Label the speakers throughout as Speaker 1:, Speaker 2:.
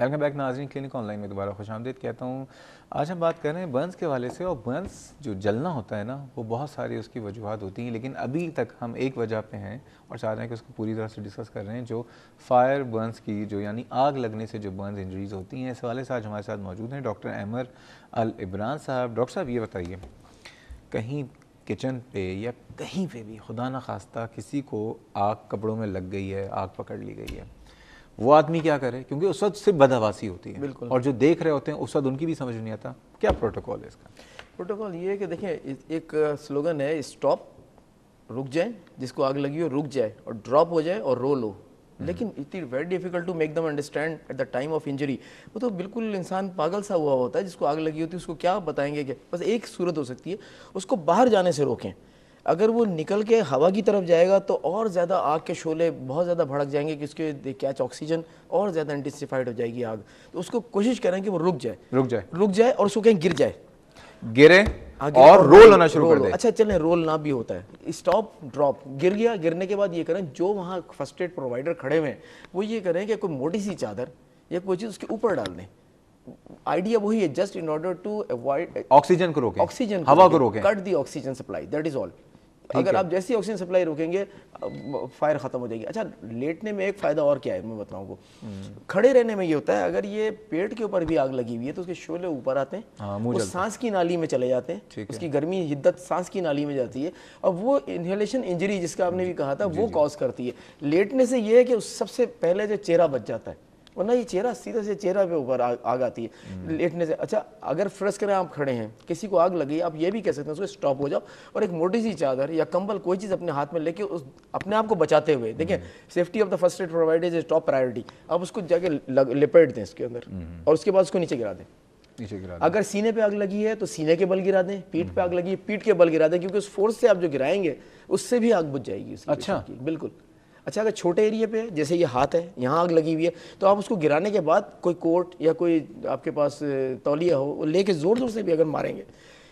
Speaker 1: Welcome back नाज़रीन, clinic online में दोबारा खुशामदीद कहता हूँ। आज हम बात कर रहे हैं बर्न्स के हवाले से, और बर्न्स जो जलना होता है ना, वो बहुत सारी उसकी वजूहत होती हैं, लेकिन अभी तक हम एक वजह पे हैं और चाह रहे हैं कि उसको पूरी तरह से डिस्कस कर रहे हैं, जो फायर बर्न्स की, जो यानी आग लगने से जो बर्न्स इंजरीज़ होती हैं। इस हवाले से आज हमारे साथ मौजूद हैं डॉक्टर अहमर अल इब्रान साहब। डॉक्टर साहब, ये बताइए, कहीं किचन पे या कहीं पे भी खुदा न खास्ता किसी को आग कपड़ों में लग गई है, आग पकड़ ली गई है, वो आदमी क्या करे? क्योंकि उस वक्त सिर्फ बदहवासी होती है,
Speaker 2: बिल्कुल।
Speaker 1: और जो देख रहे होते हैं उस वक्त उनकी भी समझ नहीं आता। क्या प्रोटोकॉल है इसका?
Speaker 2: प्रोटोकॉल ये है कि देखिए, एक स्लोगन है, स्टॉप, रुक जाए, जिसको आग लगी हो रुक जाए, और ड्रॉप हो जाए और रोल हो। लेकिन it is very difficult to make them understand at the time of injury. वो तो बिल्कुल इंसान पागल सा हुआ होता है जिसको आग लगी होती है, उसको क्या बताएंगे? कि बस एक सूरत हो सकती है, उसको बाहर जाने से रोकें। अगर वो निकल के हवा की तरफ जाएगा तो और ज़्यादा आग के शोले बहुत ज़्यादा भड़क जाएंगे कि उसके दे कैच ऑक्सीजन, और ज़्यादा इंटेंसिफाइड हो जाएगी आग। तो उसको कोशिश करें कि वो रुक जाए और उसको कहीं
Speaker 1: गिरे और रोल होना शुरू कर दे।
Speaker 2: अच्छा चलें, रोल ना भी होता है, स्टॉप ड्रॉप, गिर गया। गिरने के बाद ये करें, जो वहाँ फर्स्ट एड प्रोवाइडर खड़े हुए हैं वो ये करें कि कोई मोटी सी चादर या कोई चीज़ उसके ऊपर डाल दें। आइडिया वही है, just in order to avoid
Speaker 1: oxygen को रोके, हवा को रोके,
Speaker 2: cut the oxygen supply, that is all. अगर आप जैसी ऑक्सीजन सप्लाई रोकेंगे, फायर खत्म हो जाएगी। अच्छा, लेटने में एक फायदा और क्या है मैं बताऊं को, खड़े रहने में ये होता है, अगर ये पेट के ऊपर भी आग लगी हुई है तो उसके शोले ऊपर आते हैं, वो सांस की नाली में चले जाते हैं, उसकी गर्मी हिद्दत सांस की नाली में जाती है, और वो इनहेलेशन इंजरी जिसका आपने भी कहा था वो कॉज करती है। लेटने से ये है कि सबसे पहले जो चेहरा बच जाता है, वरना ये चेहरा सीधा से चेहरा पे ऊपर आग आती है लेटने से। अच्छा, अगर फ्रेश करें, आप खड़े हैं, किसी को आग लगी, आप ये भी कह सकते हैं उसको स्टॉप हो जाओ, और एक मोटी सी चादर या कंबल, कोई चीज़ अपने हाथ में लेके उस अपने आप को बचाते हुए, देखिए safety of the first aid provider is top priority. आप उसको जाके लिपेट दें इसके अंदर, और उसके बाद उसको नीचे गिरा दें। अगर सीने पे आग लगी है तो सीने के बल गिरा दें, पीठ पे आग लगी है पीठ के बल गिरा दें, क्योंकि उस फोर्स से आप जो गिराएंगे उससे भी आग बुझ जाएगी।
Speaker 1: अच्छा,
Speaker 2: बिल्कुल। अच्छा, अगर छोटे एरिया पे, जैसे ये हाथ है, यहाँ आग लगी हुई है, तो आप उसको गिराने के बाद कोई कोट या कोई आपके पास तौलिया हो, वो लेके जोर जोर से भी अगर मारेंगे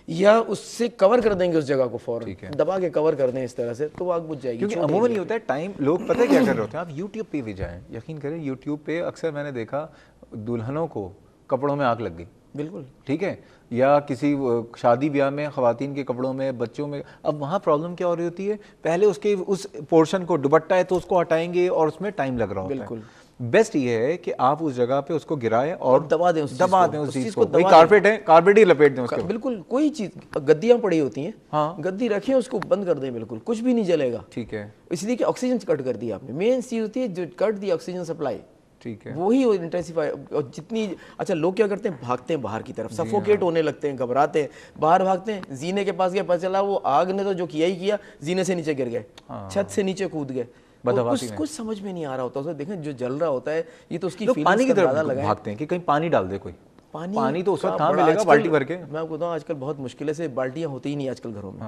Speaker 2: या उससे कवर कर देंगे उस जगह को, फौरन दबा के कवर कर दें इस तरह से, तो वो आग बुझ जाएगी।
Speaker 1: क्योंकि अमूमन ये होता है टाइम, लोग पता है क्या कर रहे होते हैं, आप यूट्यूब पे भी जाएं, यकीन करें यूट्यूब पे अक्सर मैंने देखा दुल्हनों को कपड़ों में आग लग गई।
Speaker 2: बिल्कुल
Speaker 1: ठीक है, या किसी शादी ब्याह में ख़वातीन के कपड़ों में, बच्चों में। अब वहाँ प्रॉब्लम क्या हो रही होती है, पहले उसके उस पोर्शन को, दुपट्टा है तो उसको हटाएंगे और उसमें टाइम लग रहा होता है।
Speaker 2: बिल्कुल।
Speaker 1: बेस्ट ये है कि आप उस जगह पे उसको गिराएं और
Speaker 2: दबा दें,
Speaker 1: उस चीज़ को। भाई कारपेट है, कारपेट ही लपेट दें उसके।
Speaker 2: बिल्कुल, कोई चीज़, गद्दियाँ पड़ी होती हैं,
Speaker 1: हाँ,
Speaker 2: गद्दी रखें, उसको बंद कर दें, बिल्कुल कुछ भी नहीं जलेगा।
Speaker 1: ठीक है,
Speaker 2: इसलिए कि ऑक्सीजन कट कर दी आपने। मेन चीज़ होती है जो कट दी ऑक्सीजन सप्लाई,
Speaker 1: ठीक है,
Speaker 2: वही इंटेंसिफाई। और जितनी, अच्छा, लोग क्या करते हैं, भागते हैं बाहर की तरफ, सफोकेट होने लगते हैं, घबराते हैं, बाहर भागते हैं, जीने के पास गए, पता चला वो आग ने तो जो किया ही किया, जीने से नीचे गिर गए, छत से नीचे कूद गए। कुछ समझ में नहीं आ रहा होता उसे। देखें, जो जल रहा होता है ये तो उसकी
Speaker 1: पानी की तरफ भागते हैं कि कहीं पानी डाल दे कोई। पानी तो उस वक्त कहाँ मिलेगा, बाल्टी भर के।
Speaker 2: मैं आपको बताऊँ, आजकल बहुत मुश्किल से बाल्टियाँ होती ही नहीं आजकल घरों में,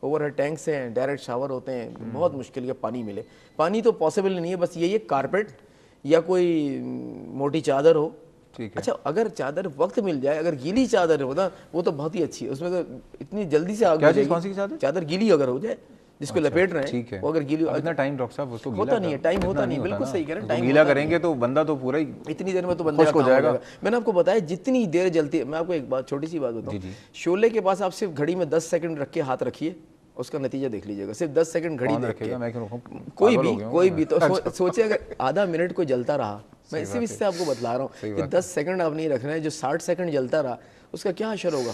Speaker 2: ओवरहेड टैंक्स हैं, डायरेक्ट शावर होते हैं, बहुत मुश्किल है पानी मिले। पानी तो पॉसिबल नहीं है, बस यही है कारपेट या कोई मोटी चादर हो।
Speaker 1: ठीक है।
Speaker 2: अच्छा, अगर चादर वक्त मिल जाए, अगर गीली चादर हो ना, वो तो बहुत ही अच्छी है, उसमें तो इतनी जल्दी से आग
Speaker 1: बुझेगी। कौन सी चादर?
Speaker 2: चादर गीली अगर हो जाए, जिसको लपेट रहे हैं,
Speaker 1: ठीक है।
Speaker 2: वो अगर गीली,
Speaker 1: इतना टाइम डॉक्टर साहब उसको
Speaker 2: होता नहीं है, टाइम होता नहीं, बिल्कुल सही कह रहे हैं, टाइम
Speaker 1: गीला करेंगे तो बंदा तो पूरा ही
Speaker 2: इतनी देर में तो बंदा
Speaker 1: हो जाएगा।
Speaker 2: मैंने आपको बताया जितनी देर जलती है। मैं आपको एक बात, छोटी सी बात बताऊं, शोले के पास आप सिर्फ घड़ी में 10 सेकंड रख के हाथ रखिए, उसका नतीजा देख लीजिएगा। सिर्फ 10 सेकंड घड़ी देख के, कोई भी तो सोचे, अगर आधा मिनट कोई जलता रहा, मैं इससे आपको बतला रहा हूँ कि 10 सेकंड आप नहीं रखना है, जो 60 सेकंड जलता रहा उसका क्या असर होगा।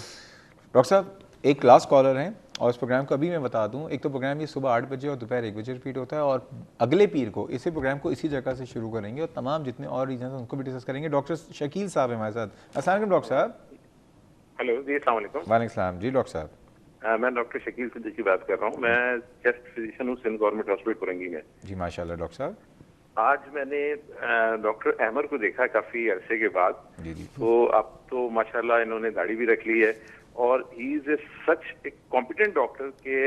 Speaker 1: डॉक्टर साहब, एक लास्ट कॉलर हैं, और इस प्रोग्राम को अभी मैं बता दूं, एक तो प्रोग्राम ये सुबह 8 बजे और दोपहर 1 बजे रिपीट होता है, और अगले पीर को इसी प्रोग्राम को इसी जगह से शुरू करेंगे, और तमाम जितने और रीजन हैं उनको भी डिस्कस करेंगे। डॉक्टर शकील साहब हैं हमारे साथ। अस्सलाम वालेकुम डॉक्टर साहब।
Speaker 3: हेलो जी, अस्सलाम वालेकुम।
Speaker 1: वालेकुम सलाम जी। डॉक्टर साहब,
Speaker 3: मैं डॉक्टर शकील सिद्दीकी बात कर रहा हूँ। मैं चेस्ट फिजिशियन हूँ सिंध गवर्नमेंट हॉस्पिटल कुरंगी में।
Speaker 1: जी माशाल्लाह डॉक्टर साहब।
Speaker 3: आज मैंने डॉक्टर अहमर को देखा काफी अरसे के बाद।
Speaker 1: जी जी।
Speaker 3: तो अब तो माशाल्लाह इन्होंने दाढ़ी भी रख ली है, और ही इज सच एक कॉम्पिटेंट डॉक्टर के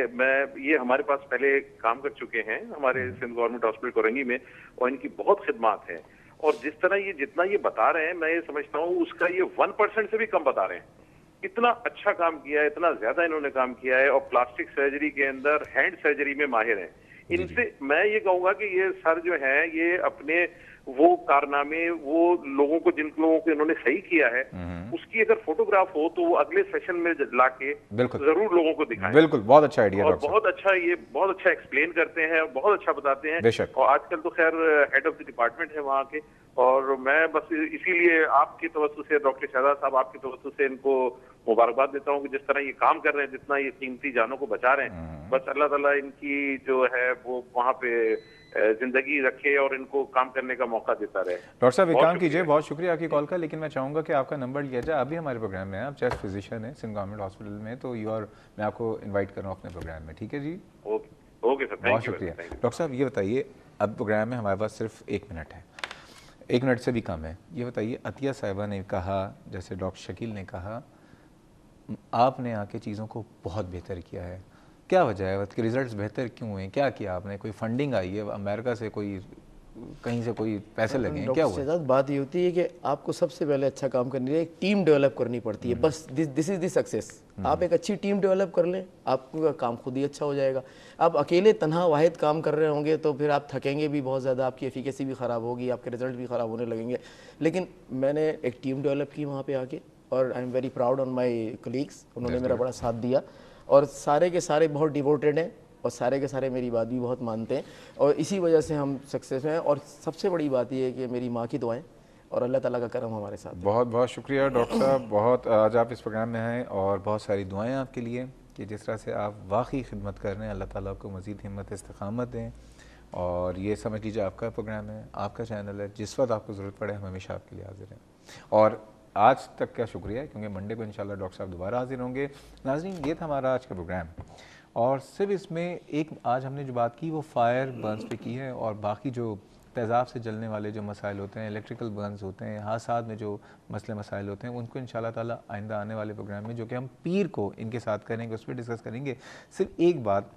Speaker 3: ये हमारे पास पहले काम कर चुके हैं हमारे सिंध गवर्नमेंट हॉस्पिटल कुरंगी में, और इनकी बहुत खिदमात है। और जिस तरह ये जितना ये बता रहे हैं, मैं ये समझता हूँ उसका ये 1% से भी कम बता रहे हैं। इतना अच्छा काम किया है, इतना ज्यादा इन्होंने काम किया है, और प्लास्टिक सर्जरी के अंदर हैंड सर्जरी में माहिर हैं। इनसे मैं ये कहूंगा कि ये सर जो है ये अपने वो कारनामे, वो लोगों को, जिन लोगों को इन्होंने सही किया है, उसकी अगर फोटोग्राफ हो तो वो अगले सेशन में लाके जरूर लोगों को दिखाएं।
Speaker 1: बिल्कुल, बहुत अच्छा आइडिया
Speaker 3: और बहुत अच्छा, ये बहुत अच्छा एक्सप्लेन करते हैं, बहुत अच्छा बताते हैं। और आजकल तो खैर हेड ऑफ द डिपार्टमेंट है वहाँ के, और मैं बस इसीलिए आपकी तवज्जो से, डॉक्टर शहजाद साहब, आपकी तवज्जो से इनको मुबारकबाद देता हूँ कि जिस तरह ये काम कर रहे हैं, जितना ये कीमती जानों को बचा रहे हैं, बस अल्लाह ताला इनकी जो है वो वहाँ पे जिंदगी रखे और इनको काम करने का मौका देता रहे।
Speaker 1: डॉक्टर साहब एक काम कीजिए, बहुत शुक्रिया आपकी कॉल का, लेकिन मैं चाहूँगा कि आपका नंबर लिया जाए। अभी हमारे प्रोग्राम में आप चेस्ट फिजिशियन हैं सिंध गवर्नमेंट हॉस्पिटल में, तो मैं आपको इन्वाइट कर रहा हूँ अपने प्रोग्राम में, ठीक है जी?
Speaker 3: ओके सर,
Speaker 1: बहुत शुक्रिया। डॉक्टर साहब ये बताइए, अब प्रोग्राम में हमारे पास सिर्फ 1 मिनट है, 1 मिनट से भी कम है। ये बताइए, अतिया साहिबा ने कहा, जैसे डॉक्टर शकील ने कहा, आपने आके चीज़ों को बहुत बेहतर किया है, क्या वजह है कि रिजल्ट्स बेहतर क्यों हुए? क्या किया आपने? कोई फंडिंग आई है अमेरिका से, कोई कहीं से कोई पैसे लगे हैं, क्या हुआ?
Speaker 2: बात ये होती है कि आपको सबसे पहले अच्छा काम करने के लिए एक टीम डेवलप करनी पड़ती है, बस दिस इज द सक्सेस। आप एक अच्छी टीम डेवलप कर लें, आपका काम खुद ही अच्छा हो जाएगा। आप अकेले तन्हा वाहिद काम कर रहे होंगे तो फिर आप थकेंगे भी बहुत ज़्यादा, आपकी एफिकेसी भी ख़राब होगी, आपके रिजल्ट भी ख़राब होने लगेंगे। लेकिन मैंने एक टीम डेवलप की वहाँ पे आके, और I am very proud on my colleagues, उन्होंने मेरा बड़ा साथ दिया, और सारे के सारे बहुत डिवोटेड हैं, और सारे के सारे मेरी बात भी बहुत मानते हैं, और इसी वजह से हम सक्सेस हैं। और सबसे बड़ी बात यह है कि मेरी माँ की दुआएं और अल्लाह ताला का करम हमारे साथ।
Speaker 1: बहुत बहुत शुक्रिया डॉक्टर साहब, बहुत आज आप इस प्रोग्राम में आए, और बहुत सारी दुआएं आपके लिए कि जिस तरह से आप वाकई खिदमत कर रहे हैं, अल्लाह ताला को मज़ीद हिम्मत इस्तिक़ामत दें। और ये समझ लीजिए आपका प्रोग्राम है, आपका चैनल है, जिस वक्त आपको ज़रूरत पड़े हम हमेशा आपके लिए हाजिर हैं। और आज तक का शुक्रिया, क्योंकि मंडे को इंशाल्लाह डॉक्टर साहब दोबारा हाजिर होंगे। नाज़रीन, ये था हमारा आज का प्रोग्राम, और सिर्फ इसमें एक आज हमने जो बात की वो फायर बर्न्स पे की है, और बाकी जो तेज़ाब से जलने वाले जो मसाइल होते हैं, इलेक्ट्रिकल बर्न्स होते हैं, हादसात में जो मसले मसाइल होते हैं, उनको इंशाल्लाह ताला आइंदा आने वाले प्रोग्राम में, जो कि हम पीर को इनके साथ करेंगे, उस पर डिस्कस करेंगे। सिर्फ एक बात,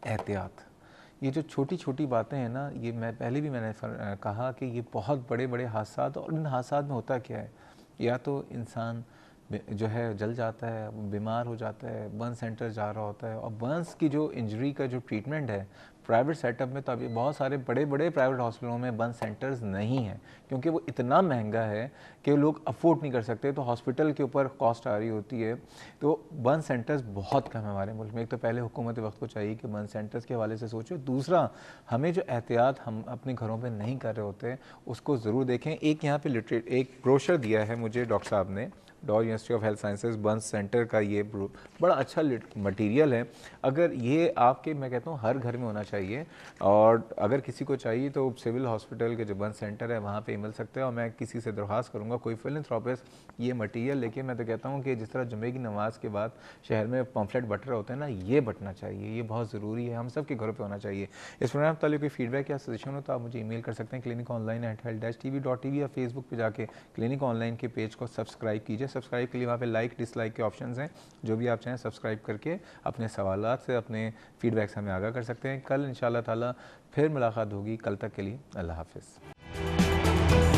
Speaker 1: एहतियात। ये जो छोटी छोटी बातें हैं ना, ये मैंने कहा कि ये बहुत बड़े बड़े हादसात, और इन हादसात में होता क्या है, या तो इंसान जो है जल जाता है, बीमार हो जाता है, बर्न सेंटर जा रहा होता है, और बर्न्स की जो इंजरी का जो ट्रीटमेंट है प्राइवेट सेटअप में, तो अभी बहुत सारे बड़े बड़े प्राइवेट हॉस्पिटलों में बर्न सेंटर्स नहीं हैं, क्योंकि वो इतना महंगा है कि लोग अफोर्ड नहीं कर सकते, तो हॉस्पिटल के ऊपर कॉस्ट आ रही होती है। तो बर्न सेंटर्स बहुत कम है हमारे मुल्क में। एक तो पहले हुकूमत वक्त को चाहिए कि बर्न सेंटर्स के हवाले से सोचो, दूसरा हमें जो एहतियात हम अपने घरों पर नहीं कर रहे होते उसको ज़रूर देखें। एक यहाँ पर एक ब्रोशर दिया है मुझे डॉक्टर साहब ने, Dow university of health sciences burn centre का, ये बड़ा अच्छा मटेरियल है। अगर ये आपके, मैं कहता हूँ हर घर में होना चाहिए, और अगर किसी को चाहिए तो सिविल हॉस्पिटल के जो बर्न सेंटर है वहाँ पे मिल सकते हैं। और मैं किसी से दरख्वास्त करूँगा, कोई फिलंथ्रोपिस्ट ये मटेरियल लेके, मैं तो कहता हूँ कि जिस तरह जुम्मे की नमाज़ के बाद शहर में पम्फलेट बट रहे होते हैं ना, ये बटना चाहिए, ये बहुत ज़रूरी है, हम सब के घरों पर होना चाहिए। इस प्रोग्राम पर कोई फीडबैक या सजेशन हो तो आप मुझे ईमेल कर सकते हैं cliniconline@health-tv.tv, या फेसबुक पे जाके क्लिनिक ऑनलाइन के पेज को सब्सक्राइब कीजिए। सब्सक्राइब के लिए वहाँ पे लाइक डिसलाइक के ऑप्शंस हैं, जो भी आप चाहें सब्सक्राइब करके अपने सवालात से, अपने फीडबैक से हमें आगाह कर सकते हैं। कल इंशाल्लाह ताला फिर मुलाकात होगी, कल तक के लिए अल्लाह हाफ़िज़।